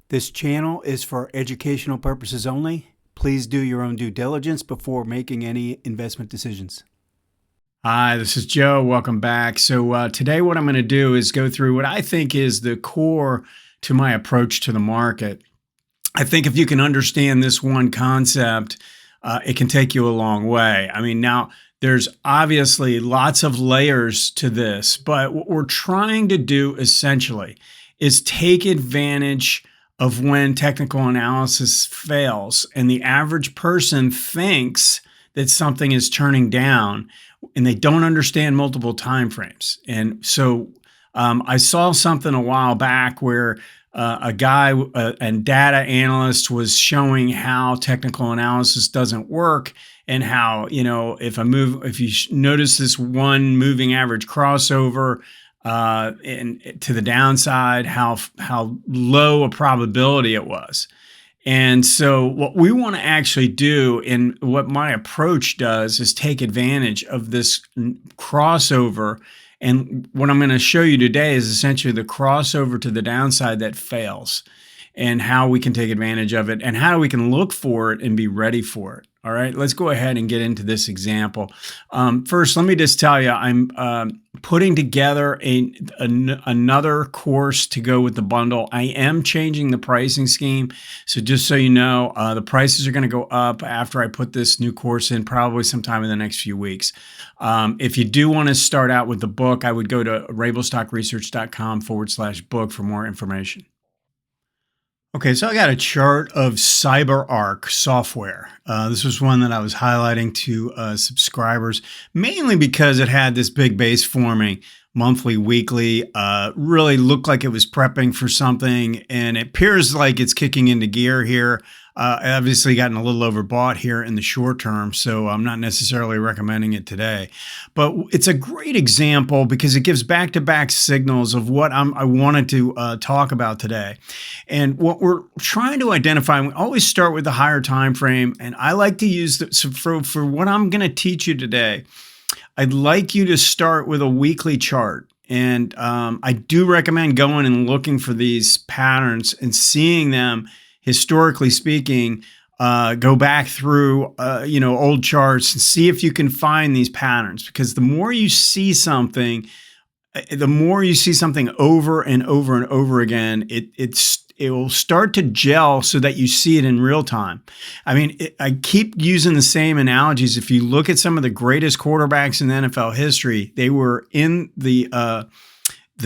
This channel is for educational purposes only. Please do your own due diligence before making any investment decisions. Hi, this is Joe. Welcome back. So today what I'm going to do is go through what I think is the core to my approach to the market. I think if you can understand this one concept, it can take you a long way. I mean, now there's obviously lots of layers to this, but what we're trying to do essentially is take advantage of when technical analysis fails and the average person thinks that something is turning down and they don't understand multiple time frames. And so I saw something a while back where a guy and data analyst was showing how technical analysis doesn't work and how, if you notice this one moving average crossover and to the downside, how low a probability it was. And so what we want to actually do, and what my approach does, is take advantage of this crossover. And what I'm going to show you today is essentially the crossover to the downside that fails and how we can take advantage of it and how we can look for it and be ready for it. All right, let's go ahead and get into this example. First, let me just tell you, I'm putting together another course to go with the bundle. I am changing the pricing scheme. So just so you know, the prices are going to go up after I put this new course in, probably sometime in the next few weeks. If you do want to start out with the book, I would go to rabilstockresearch.com/book for more information. Okay, so I got a chart of CyberArk software. This was one that I was highlighting to subscribers, mainly because it had this big base forming monthly, weekly, really looked like it was prepping for something, and it appears like it's kicking into gear here. Obviously gotten a little overbought here in the short term, so I'm not necessarily recommending it today. But it's a great example because it gives back-to-back signals of what I wanted to talk about today. And what we're trying to identify, we always start with the higher time frame, and I like to use for what I'm going to teach you today, I'd like you to start with a weekly chart. And I do recommend going and looking for these patterns and seeing them, historically speaking, go back through, old charts and see if you can find these patterns. Because the more you see something over and over and over again, it will start to gel so that you see it in real time. I mean, I keep using the same analogies. If you look at some of the greatest quarterbacks in NFL history, they were in the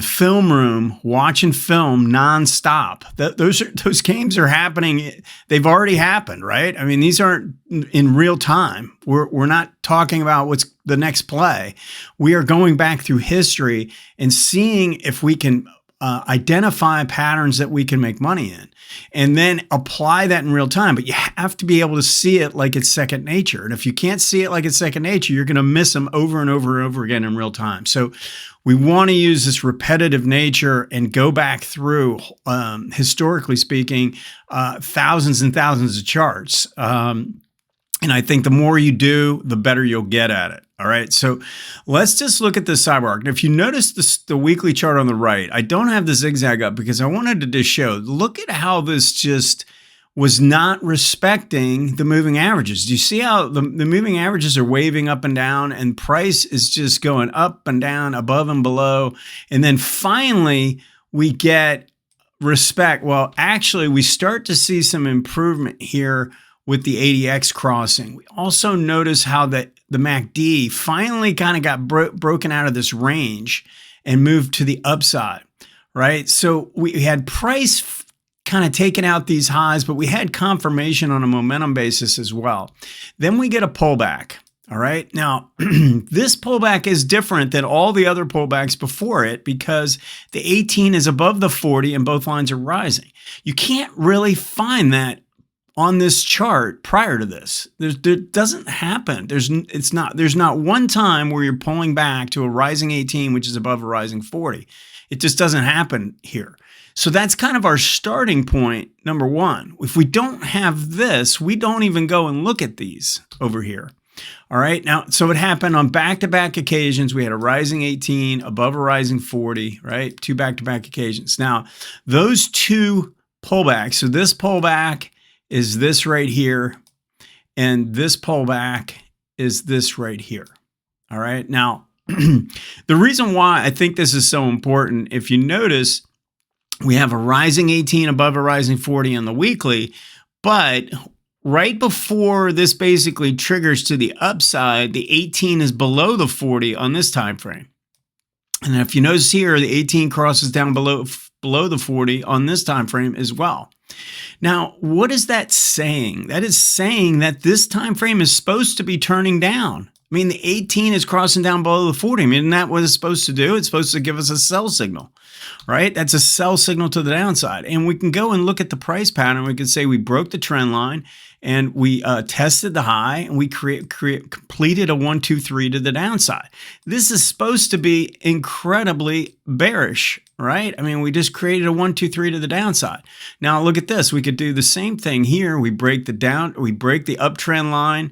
film room watching film nonstop. Those games are happening. They've already happened, right? I mean, these aren't in real time. We're not talking about what's the next play. We are going back through history and seeing if we can identify patterns that we can make money in and then apply that in real time. But you have to be able to see it like it's second nature. And if you can't see it like it's second nature, you're going to miss them over and over and over again in real time. So we want to use this repetitive nature and go back through, historically speaking, thousands and thousands of charts. And I think the more you do, the better you'll get at it. All right. So let's just look at the CyberArk. And if you notice the weekly chart on the right, I don't have the zigzag up because I wanted to just show, look at how this just was not respecting the moving averages. Do you see how the moving averages are waving up and down and price is just going up and down, above and below? And then finally we get respect. Well, actually we start to see some improvement here with the ADX crossing. We also notice how the MACD finally kind of got broken out of this range and moved to the upside, right? So we had price kind of taking out these highs, but we had confirmation on a momentum basis as well. Then we get a pullback. All right. Now, this pullback is different than all the other pullbacks before it because the 18 is above the 40 and both lines are rising. You can't really find that on this chart prior to this. There doesn't happen. There's not one time where you're pulling back to a rising 18, which is above a rising 40. It just doesn't happen here. So that's kind of our starting point, number one. If we don't have this, we don't even go and look at these over here. All right. Now, so it happened on back-to-back occasions. We had a rising 18 above a rising 40, right? Two back-to-back occasions. Now, those two pullback. So this pullback is this right here, and this pullback is this right here. All right. Now, the reason why I think this is so important, if you notice, we have a rising 18 above a rising 40 on the weekly, but right before this basically triggers to the upside, the 18 is below the 40 on this time frame. And if you notice here, the 18 crosses down below the 40 on this time frame as well. Now, what is that saying? That is saying that this time frame is supposed to be turning down. I mean, the 18 is crossing down below the 40. I mean, isn't that what it's supposed to do? It's supposed to give us a sell signal, right? That's a sell signal to the downside. And we can go and look at the price pattern. We can say we broke the trend line and we tested the high and we completed a 1, 2, 3 to the downside. This is supposed to be incredibly bearish, right? I mean, we just created a 1, 2, 3 to the downside. Now look at this. We could do the same thing here. We break the uptrend line.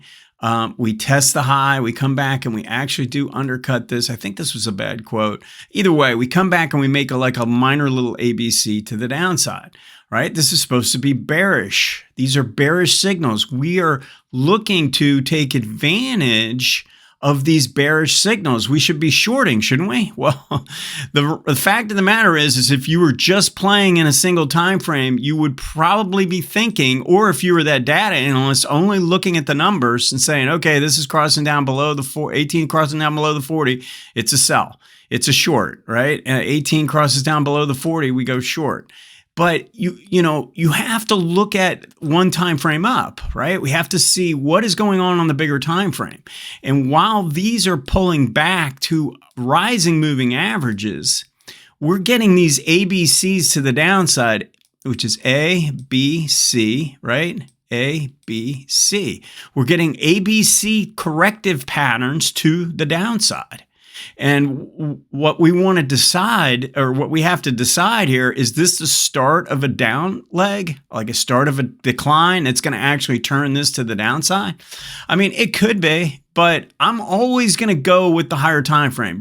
We test the high, we come back and we actually do undercut this. I think this was a bad quote. Either way, we come back and we make like a minor little ABC to the downside, right? This is supposed to be bearish. These are bearish signals. We are looking to take advantage of these bearish signals. We should be shorting, shouldn't we? Well, the fact of the matter is if you were just playing in a single time frame, you would probably be thinking, or if you were that data analyst only looking at the numbers and saying, okay, this is crossing down below the 18 crossing down below the 40, it's a sell. It's a short, right? 18 crosses down below the 40, we go short. But you have to look at one time frame up, right? We have to see what is going on the bigger time frame. And while these are pulling back to rising moving averages, we're getting these ABCs to the downside, which is A, B, C, right? A, B, C. We're getting ABC corrective patterns to the downside. And what we want to decide, or what we have to decide here, is this the start of a down leg, like a start of a decline that's going to actually turn this to the downside? I mean, it could be, but I'm always going to go with the higher time frame.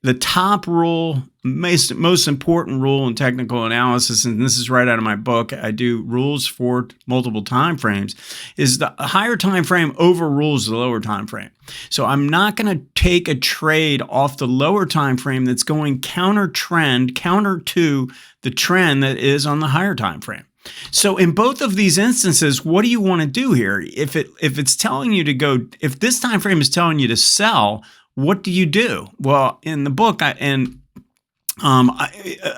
The top rule, most important rule in technical analysis, and this is right out of my book, I do rules for multiple time frames, is the higher time frame overrules the lower time frame. So I'm not going to take a trade off the lower time frame that's going counter to the trend that is on the higher time frame. So in both of these instances, what do you want to do here? If it's telling you to go, if this time frame is telling you to sell, what do you do? Well, in the book, I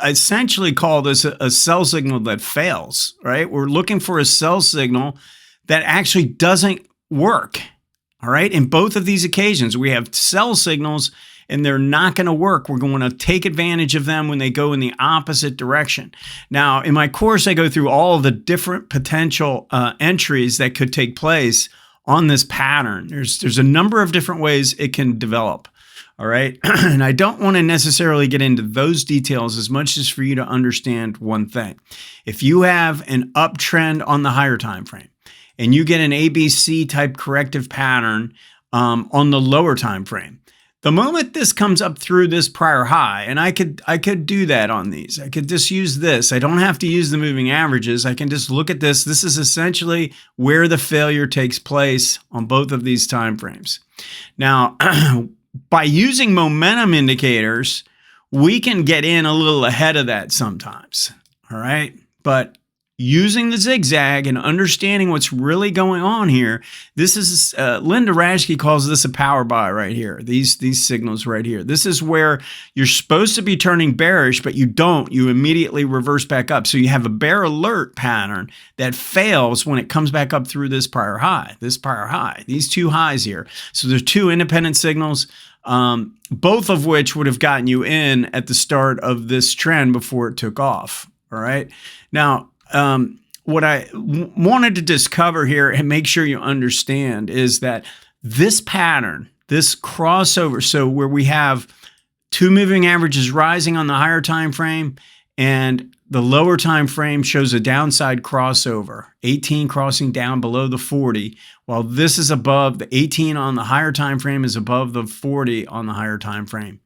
essentially call this a sell signal that fails, right? We're looking for a sell signal that actually doesn't work, all right? In both of these occasions, we have sell signals and they're not going to work. We're going to take advantage of them when they go in the opposite direction. Now, in my course, I go through all of the different potential entries that could take place on this pattern. There's a number of different ways it can develop. All right. And I don't want to necessarily get into those details as much as for you to understand one thing. If you have an uptrend on the higher time frame and you get an ABC type corrective pattern on the lower time frame, the moment this comes up through this prior high, and I could do that on these. I could just use this. I don't have to use the moving averages. I can just look at this. This is essentially where the failure takes place on both of these time frames. Now, by using momentum indicators, we can get in a little ahead of that sometimes. All right. But using the zigzag and understanding what's really going on here, this is Linda Raschke calls this a power buy right here. These signals right here. This is where you're supposed to be turning bearish, but you don't. You immediately reverse back up. So you have a bear alert pattern that fails when it comes back up through this prior high, these two highs here. So there's two independent signals, both of which would have gotten you in at the start of this trend before it took off. All right. Now, what I wanted to discover here and make sure you understand is that this pattern, this crossover, so where we have two moving averages rising on the higher time frame and the lower time frame shows a downside crossover, 18 crossing down below the 40, while this is above the 18 on the higher time frame is above the 40 on the higher time frame.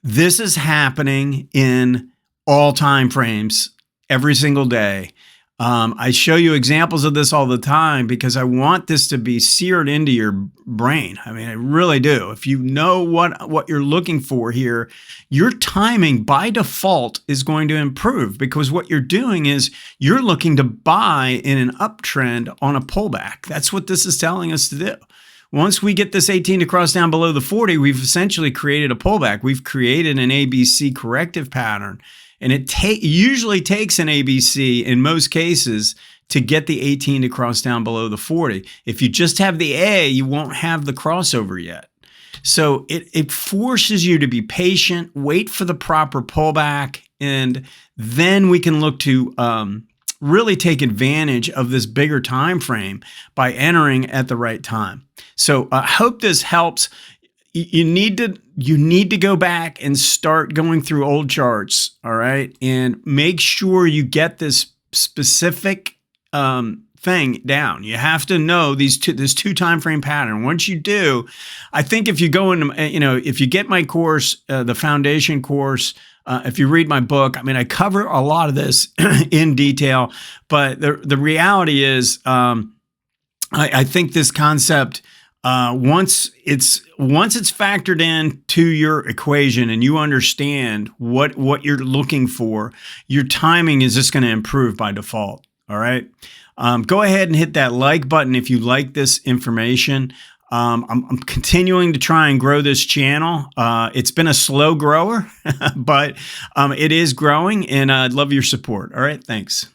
This is happening in all time frames every single day. I show you examples of this all the time because I want this to be seared into your brain. I mean, I really do. If you know what you're looking for here, your timing by default is going to improve, because what you're doing is you're looking to buy in an uptrend on a pullback. That's what this is telling us to do. Once we get this 18 to cross down below the 40, we've essentially created a pullback. We've created an ABC corrective pattern. And it usually takes an ABC in most cases to get the 18 to cross down below the 40. If you just have the A, you won't have the crossover yet. So it forces you to be patient, wait for the proper pullback, and then we can look to really take advantage of this bigger time frame by entering at the right time. So I hope this helps. You need to go back and start going through old charts, all right, and make sure you get this specific thing down. You have to know this two time frame pattern. Once you do, I think if you go into, if you get my course, the foundation course, if you read my book, I mean, I cover a lot of this in detail, but the reality is, I think this concept, once it's factored into your equation and you understand what you're looking for, your timing is just going to improve by default. All right. Go ahead and hit that like button if you like this information. I'm continuing to try and grow this channel. It's been a slow grower, but it is growing, and I'd love your support. All right. Thanks.